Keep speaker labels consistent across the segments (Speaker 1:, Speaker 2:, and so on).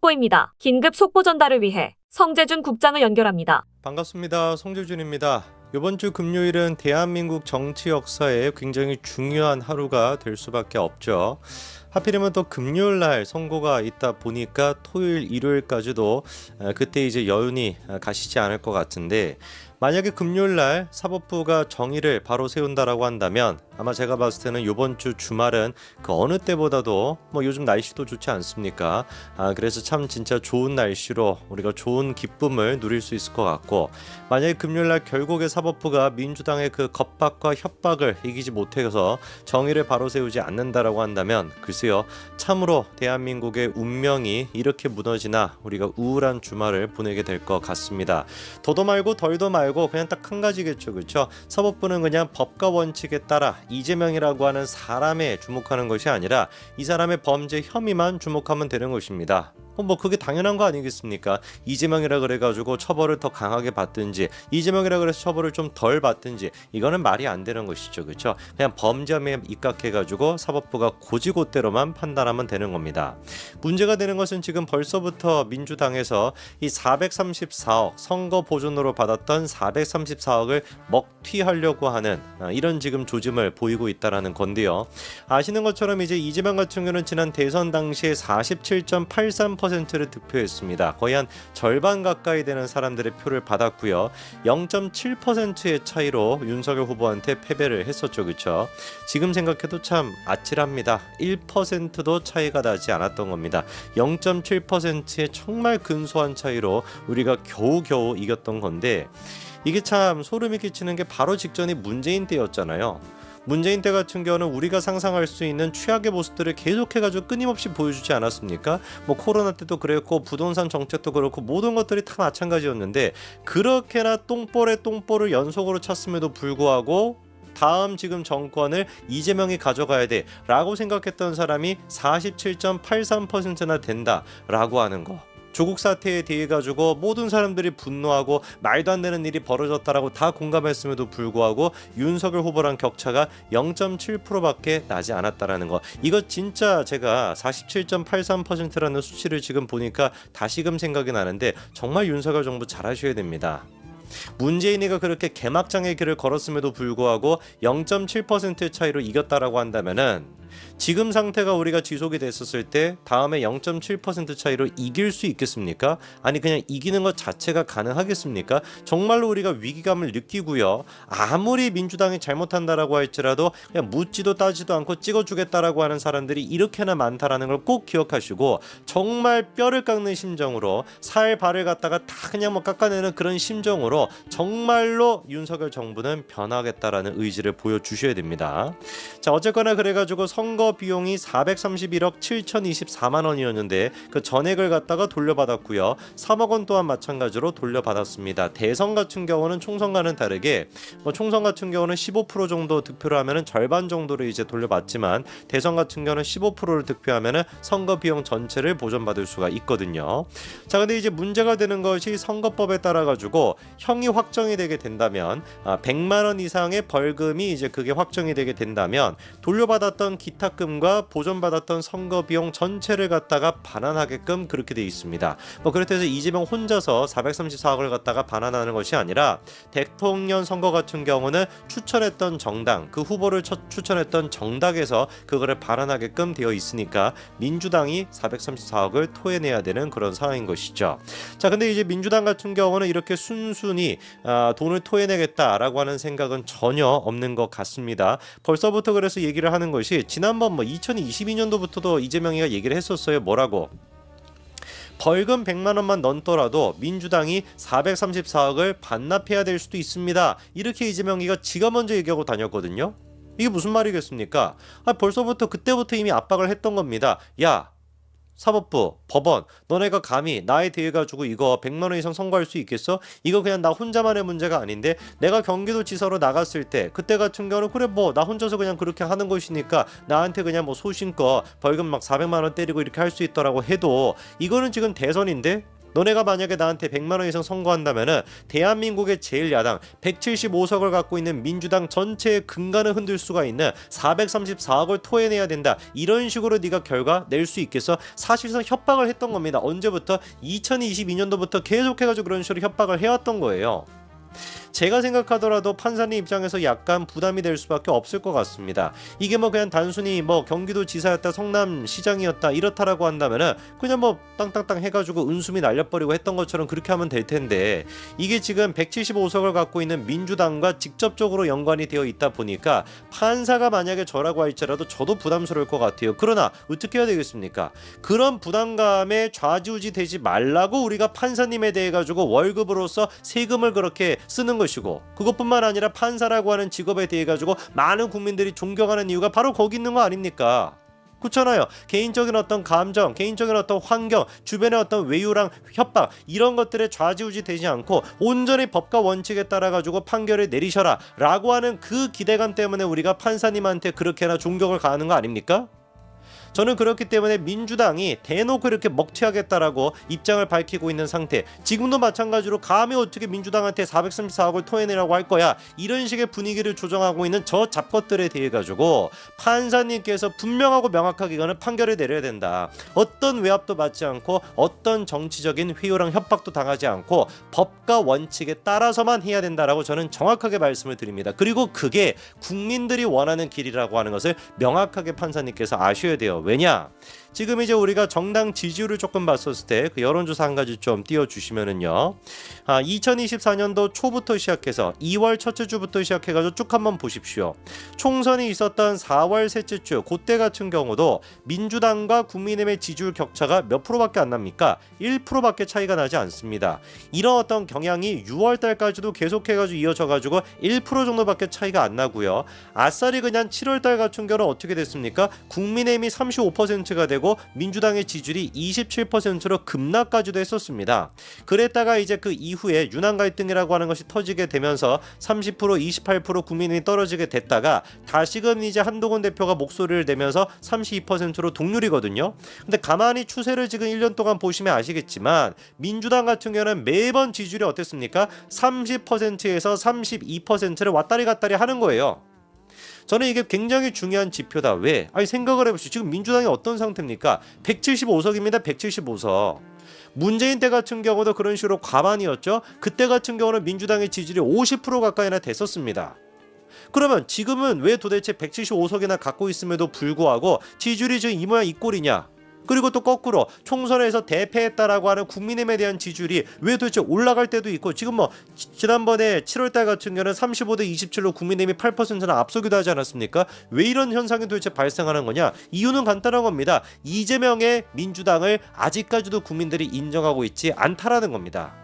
Speaker 1: 속보입니다. 긴급 속보 전달을 위해 성재준 국장을 연결합니다.
Speaker 2: 반갑습니다. 성재준입니다. 이번 주 금요일은 대한민국 정치 역사에 굉장히 중요한 하루가 될 수밖에 없죠. 하필이면 또 금요일 날 선거가 있다 보니까 토요일, 일요일까지도 그때 이제 여운이 가시지 않을 것 같은데, 만약에 금요일 날 사법부가 정의를 바로 세운다라고 한다면 아마 제가 봤을 때는 이번 주 주말은 그 어느 때보다도 요즘 날씨도 좋지 않습니까? 그래서 참 진짜 좋은 날씨로 우리가 좋은 기쁨을 누릴 수 있을 것 같고, 만약에 금요일 날 결국에 사법부가 민주당의 그 겁박과 협박을 이기지 못해서 정의를 바로 세우지 않는다라고 한다면 글쎄요, 참으로 대한민국의 운명이 이렇게 무너지나 우리가 우울한 주말을 보내게 될 것 같습니다. 더도 말고 덜도 말고 그냥 딱 한 가지겠죠, 그렇죠? 사법부는 그냥 법과 원칙에 따라 이재명이라고 하는 사람에 주목하는 것이 아니라 이 사람의 범죄 혐의만 주목하면 되는 것입니다. 그게 당연한 거 아니겠습니까? 이재명이라 그래가지고 처벌을 더 강하게 받든지, 이재명이라 그래서 처벌을 좀 덜 받든지, 이거는 말이 안 되는 것이죠, 그렇죠? 그냥 범죄 혐의에 입각해가지고 사법부가 고지고대로만 판단하면 되는 겁니다. 문제가 되는 것은 지금 벌써부터 민주당에서 이 434억 선거 보존으로 받았던 434억을 먹튀하려고 하는 이런 지금 조짐을 보이고 있다라는 건데요. 아시는 것처럼 이제 이재명 같은 경우는 지난 대선 당시에 47.83%를 득표했습니다. 거의 한 절반 가까이 되는 사람들의 표를 받았고요. 0.7%의 차이로 윤석열 후보한테 패배를 했었죠, 그렇죠? 지금 생각해도 참 아찔합니다. 1%도 차이가 나지 않았던 겁니다. 0.7%의 정말 근소한 차이로 우리가 겨우겨우 이겼던 건데, 이게 참 소름이 끼치는 게 바로 직전이 문재인 때였잖아요. 문재인 때 같은 경우는 우리가 상상할 수 있는 최악의 모습들을 계속해가지고 끊임없이 보여주지 않았습니까? 코로나 때도 그랬고 부동산 정책도 그렇고 모든 것들이 다 마찬가지였는데, 그렇게나 똥볼에 똥볼을 연속으로 찼음에도 불구하고 다음 지금 정권을 이재명이 가져가야 돼 라고 생각했던 사람이 47.83%나 된다 라고 하는 거, 조국 사태에 대해 가지고 모든 사람들이 분노하고 말도 안 되는 일이 벌어졌다라고 다 공감했음에도 불구하고 윤석열 후보랑 격차가 0.7%밖에 나지 않았다라는 거, 이거 진짜 제가 47.83%라는 수치를 지금 보니까 다시금 생각이 나는데, 정말 윤석열 정부 잘하셔야 됩니다. 문재인이가 그렇게 개막장의 길을 걸었음에도 불구하고 0.7%의 차이로 이겼다라고 한다면은 지금 상태가 우리가 지속이 됐었을 때 다음에 0.7% 차이로 이길 수 있겠습니까? 아니 그냥 이기는 것 자체가 가능하겠습니까? 정말로 우리가 위기감을 느끼고요, 아무리 민주당이 잘못한다라고 할지라도 그냥 묻지도 따지도 않고 찍어주겠다라고 하는 사람들이 이렇게나 많다라는 걸 꼭 기억하시고, 정말 뼈를 깎는 심정으로 살 발을 갖다가 다 그냥 깎아내는 그런 심정으로 정말로 윤석열 정부는 변하겠다라는 의지를 보여주셔야 됩니다. 자, 어쨌거나 그래가지고 선거 비용이 431억 7,024만 원이었는데 그 전액을 갖다가 돌려받았고요. 3억 원 또한 마찬가지로 돌려받았습니다. 대선 같은 경우는 총선과는 다르게 총선 같은 경우는 15% 정도 득표를 하면은 절반 정도를 이제 돌려받지만, 대선 같은 경우는 15%를 득표하면은 선거 비용 전체를 보전받을 수가 있거든요. 자, 근데 이제 문제가 되는 것이 선거법에 따라 가지고 형이 확정이 되게 된다면 100만 원 이상의 벌금이 이제 그게 확정이 되게 된다면 돌려받았던 기탁금과 보전받았던 선거 비용 전체를 갖다가 반환하게끔 그렇게 돼 있습니다. 그렇다 해서 이재명 혼자서 434억을 갖다가 반환하는 것이 아니라 대통령 선거 같은 경우는 추천했던 정당, 그 후보를 추천했던 정당에서 그거를 반환하게끔 되어 있으니까 민주당이 434억을 토해내야 되는 그런 상황인 것이죠. 자, 근데 이제 민주당 같은 경우는 이렇게 순순히 돈을 토해내겠다라고 하는 생각은 전혀 없는 것 같습니다. 벌써부터 그래서 얘기를 하는 것이, 지난번 2022년도부터도 이재명이가 얘기를 했었어요. 뭐라고? 벌금 100만 원만 넘더라도 민주당이 434억을 반납해야 될 수도 있습니다. 이렇게 이재명이가 지가 먼저 얘기하고 다녔거든요. 이게 무슨 말이겠습니까? 벌써부터 그때부터 이미 압박을 했던 겁니다. 야, 사법부, 법원, 너네가 감히 나에 대해 가지고 이거 100만 원 이상 선고할 수 있겠어? 이거 그냥 나 혼자만의 문제가 아닌데, 내가 경기도지사로 나갔을 때 그때 같은 경우는 그래 나 혼자서 그냥 그렇게 하는 것이니까 나한테 그냥 소신껏 벌금 400만 원 때리고 이렇게 할 수 있더라고 해도, 이거는 지금 대선인데 너네가 만약에 나한테 100만 원 이상 선거한다면은 대한민국의 제1야당 175석을 갖고 있는 민주당 전체의 근간을 흔들 수가 있는 434억을 토해내야 된다. 이런 식으로 네가 결과 낼 수 있겠어? 사실상 협박을 했던 겁니다. 언제부터? 2022년도부터 계속해가지고 그런 식으로 협박을 해왔던 거예요. 제가 생각하더라도 판사님 입장에서 약간 부담이 될 수밖에 없을 것 같습니다. 이게 뭐 그냥 단순히 뭐 경기도지사였다 성남시장이었다 이렇다라고 한다면은 그냥 뭐 땅땅땅 해가지고 은수미 날려버리고 했던 것처럼 그렇게 하면 될 텐데, 이게 지금 175석을 갖고 있는 민주당과 직접적으로 연관이 되어 있다 보니까 판사가 만약에 저라고 할지라도 저도 부담스러울 것 같아요. 그러나 어떻게 해야 되겠습니까? 그런 부담감에 좌지우지 되지 말라고 우리가 판사님에 대해 가지고 월급으로서 세금을 그렇게 쓰는 것이고, 그것뿐만 아니라 판사라고 하는 직업에 대해 가지고 많은 국민들이 존경하는 이유가 바로 거기 있는 거 아닙니까? 그렇잖아요. 개인적인 어떤 감정, 개인적인 어떤 환경, 주변의 어떤 외유랑 협박 이런 것들에 좌지우지 되지 않고 온전히 법과 원칙에 따라 가지고 판결을 내리셔라 라고 하는 그 기대감 때문에 우리가 판사님한테 그렇게나 존경을 가하는 거 아닙니까? 저는 그렇기 때문에 민주당이 대놓고 이렇게 먹튀하겠다라고 입장을 밝히고 있는 상태, 지금도 마찬가지로 감히 어떻게 민주당한테 434억을 토해내라고 할 거야, 이런 식의 분위기를 조정하고 있는 저 잡것들에 대해 가지고 판사님께서 분명하고 명확하게 이거는 판결을 내려야 된다. 어떤 외압도 받지 않고 어떤 정치적인 회유랑 협박도 당하지 않고 법과 원칙에 따라서만 해야 된다라고 저는 정확하게 말씀을 드립니다. 그리고 그게 국민들이 원하는 길이라고 하는 것을 명확하게 판사님께서 아셔야 돼요. 왜냐? 지금 이제 우리가 정당 지지율을 조금 봤었을 때 그 여론조사 한 가지 좀 띄워주시면은요, 2024년도 초부터 시작해서 2월 첫째 주부터 시작해가지고 쭉 한번 보십시오. 총선이 있었던 4월 셋째 주 그때 같은 경우도 민주당과 국민의힘의 지지율 격차가 몇 프로밖에 안 납니까? 1%밖에 차이가 나지 않습니다. 이런 어떤 경향이 6월 달까지도 계속해가지고 이어져가지고 1% 정도밖에 차이가 안 나고요. 아싸리 그냥 7월 달 같은 경우는 어떻게 됐습니까? 국민의힘이 35%가 되고 민주당의 지지율이 27%로 급락까지도 했었습니다. 그랬다가 이제 그 이후에 유난 갈등이라고 하는 것이 터지게 되면서 30%, 28% 국민이 떨어지게 됐다가 다시금 이제 한동훈 대표가 목소리를 내면서 32%로 동률이거든요. 근데 가만히 추세를 지금 1년 동안 보시면 아시겠지만 민주당 같은 경우는 매번 지지율이 어땠습니까? 30%에서 32%를 왔다리 갔다리 하는 거예요. 저는 이게 굉장히 중요한 지표다. 왜? 아니 생각을 해보시죠. 지금 민주당이 어떤 상태입니까? 175석입니다. 175석. 문재인 때 같은 경우도 그런 식으로 과반이었죠. 그때 같은 경우는 민주당의 지지율이 50% 가까이나 됐었습니다. 그러면 지금은 왜 도대체 175석이나 갖고 있음에도 불구하고 지지율이 지금 이 모양 이 꼴이냐? 그리고 또 거꾸로 총선에서 대패했다라고 하는 국민의힘에 대한 지지율이 왜 도대체 올라갈 때도 있고, 지금 뭐 지난번에 7월달 같은 경우는 35대 27로 국민의힘이 8%나 앞서기도 하지 않았습니까? 왜 이런 현상이 도대체 발생하는 거냐? 이유는 간단한 겁니다. 이재명의 민주당을 아직까지도 국민들이 인정하고 있지 않다라는 겁니다.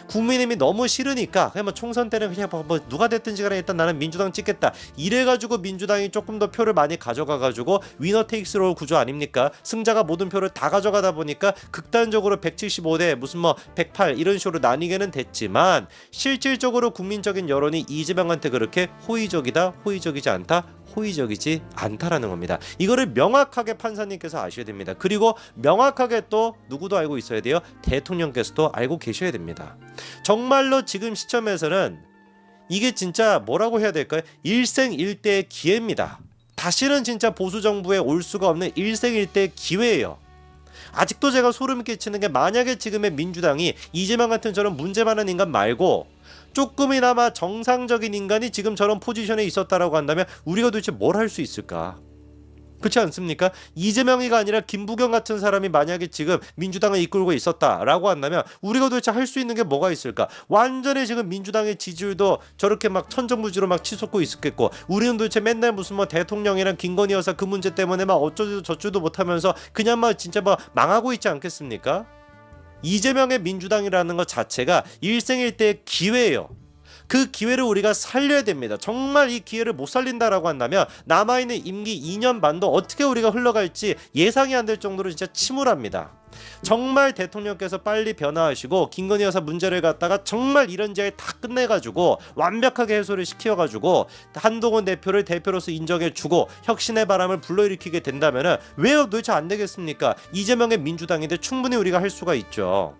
Speaker 2: 국민의힘이 너무 싫으니까 그냥 뭐 총선 때는 그냥 뭐 누가 됐든지 간에 일단 나는 민주당 찍겠다 이래가지고 민주당이 조금 더 표를 많이 가져가가지고 위너 테이크스로 구조 아닙니까? 승자가 모든 표를 다 가져가다 보니까 극단적으로 175대 무슨 뭐 108 이런 식으로 나뉘게는 됐지만 실질적으로 국민적인 여론이 이재명한테 그렇게 호의적이다, 호의적이지 않다, 호의적이지 않다라는 겁니다. 이거를 명확하게 판사님께서 아셔야 됩니다. 그리고 명확하게 또 누구도 알고 있어야 돼요. 대통령께서도 알고 계셔야 됩니다. 정말로 지금 시점에서는 이게 진짜 뭐라고 해야 될까요? 일생일대의 기회입니다. 다시는 진짜 보수정부에 올 수가 없는 일생일대의 기회예요. 아직도 제가 소름 끼치는 게, 만약에 지금의 민주당이 이재명 같은 저런 문제 많은 인간 말고 조금이나마 정상적인 인간이 지금 저런 포지션에 있었다라고 한다면 우리가 도대체 뭘 할 수 있을까? 그렇지 않습니까? 이재명이가 아니라 김부겸 같은 사람이 만약에 지금 민주당을 이끌고 있었다라고 한다면 우리가 도대체 할 수 있는 게 뭐가 있을까? 완전히 지금 민주당의 지지율도 저렇게 막 천정부지로 막 치솟고 있었겠고, 우리는 도대체 맨날 무슨 뭐 대통령이랑 김건희 여사 그 문제 때문에 막 어쩌고 저쩌고 못하면서 그냥 막 진짜 막 망하고 있지 않겠습니까? 이재명의 민주당이라는 것 자체가 일생일대의 기회예요. 그 기회를 우리가 살려야 됩니다. 정말 이 기회를 못 살린다라고 한다면 남아있는 임기 2년 반도 어떻게 우리가 흘러갈지 예상이 안 될 정도로 진짜 침울합니다. 정말 대통령께서 빨리 변화하시고 김건희 여사 문제를 갖다가 정말 이런저런 다 끝내가지고 완벽하게 해소를 시켜가지고 한동훈 대표를 대표로서 인정해주고 혁신의 바람을 불러일으키게 된다면은 왜 도대체 안 되겠습니까? 이재명의 민주당인데 충분히 우리가 할 수가 있죠.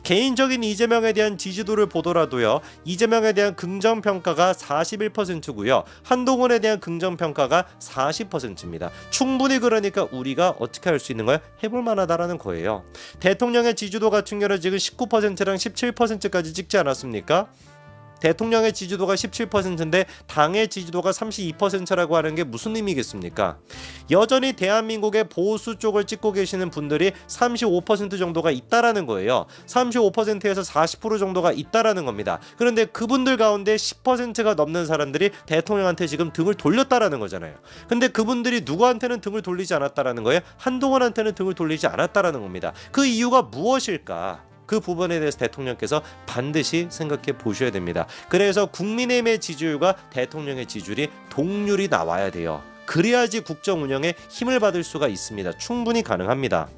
Speaker 2: 개인적인 이재명에 대한 지지도를 보더라도요. 이재명에 대한 긍정평가가 41%고요. 한동훈에 대한 긍정평가가 40%입니다. 충분히 그러니까 우리가 어떻게 할 수 있는 거야? 해볼 만하다라는 거예요. 대통령의 지지도 같은 경우는 지금 19%랑 17%까지 찍지 않았습니까? 대통령의 지지도가 17%인데 당의 지지도가 32%라고 하는 게 무슨 의미겠습니까? 여전히 대한민국의 보수 쪽을 찍고 계시는 분들이 35% 정도가 있다라는 거예요. 35%에서 40% 정도가 있다라는 겁니다. 그런데 그분들 가운데 10%가 넘는 사람들이 대통령한테 지금 등을 돌렸다라는 거잖아요. 근데 그분들이 누구한테는 등을 돌리지 않았다라는 거예요? 한동훈한테는 등을 돌리지 않았다라는 겁니다. 그 이유가 무엇일까? 그 부분에 대해서 대통령께서 반드시 생각해 보셔야 됩니다. 그래서 국민의힘의 지지율과 대통령의 지지율이 동률이 나와야 돼요. 그래야지 국정 운영에 힘을 받을 수가 있습니다. 충분히 가능합니다.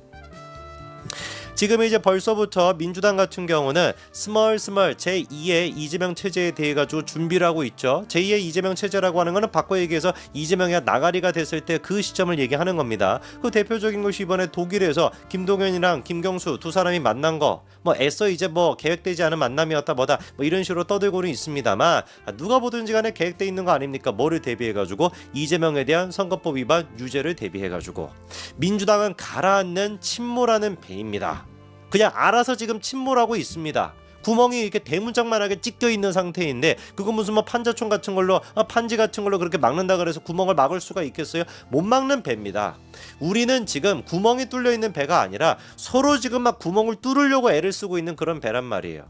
Speaker 2: 지금 이제 벌써부터 민주당 같은 경우는 스멀 제2의 이재명 체제에 대해 가지고 준비를 하고 있죠. 제2의 이재명 체제라고 하는 거는 바꿔 얘기해서 이재명이 나가리가 됐을 때 그 시점을 얘기하는 겁니다. 그 대표적인 것이 이번에 독일에서 김동연이랑 김경수 두 사람이 만난 거, 애써 이제 계획되지 않은 만남이었다 뭐다 이런 식으로 떠들고는 있습니다만, 누가 보든지 간에 계획돼 있는 거 아닙니까? 뭐를 대비해 가지고 이재명에 대한 선거법 위반 유죄를 대비해 가지고 민주당은 가라앉는 침몰하는 배입니다. 그냥 알아서 지금 침몰하고 있습니다. 구멍이 이렇게 대문짝만하게 찢겨 있는 상태인데 그거 무슨 판자총 같은 걸로 판지 같은 걸로 그렇게 막는다 그래서 구멍을 막을 수가 있겠어요? 못 막는 배입니다. 우리는 지금 구멍이 뚫려 있는 배가 아니라 서로 지금 막 구멍을 뚫으려고 애를 쓰고 있는 그런 배란 말이에요.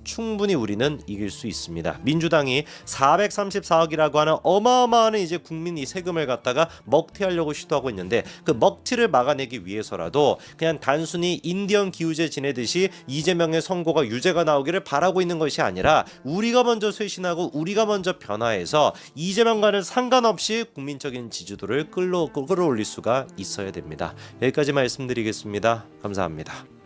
Speaker 2: 충분히 우리는 이길 수 있습니다. 민주당이 434억이라고 하는 어마어마한 이제 국민이 세금을 갖다가 먹튀하려고 시도하고 있는데 그 먹튀를 막아내기 위해서라도 그냥 단순히 인디언 기우제 지내듯이 이재명의 선고가 유죄가 나오기를 바라고 있는 것이 아니라 우리가 먼저 쇄신하고 우리가 먼저 변화해서 이재명과는 상관없이 국민적인 지지도를 끌어올릴 수가 있어야 됩니다. 여기까지 말씀드리겠습니다. 감사합니다.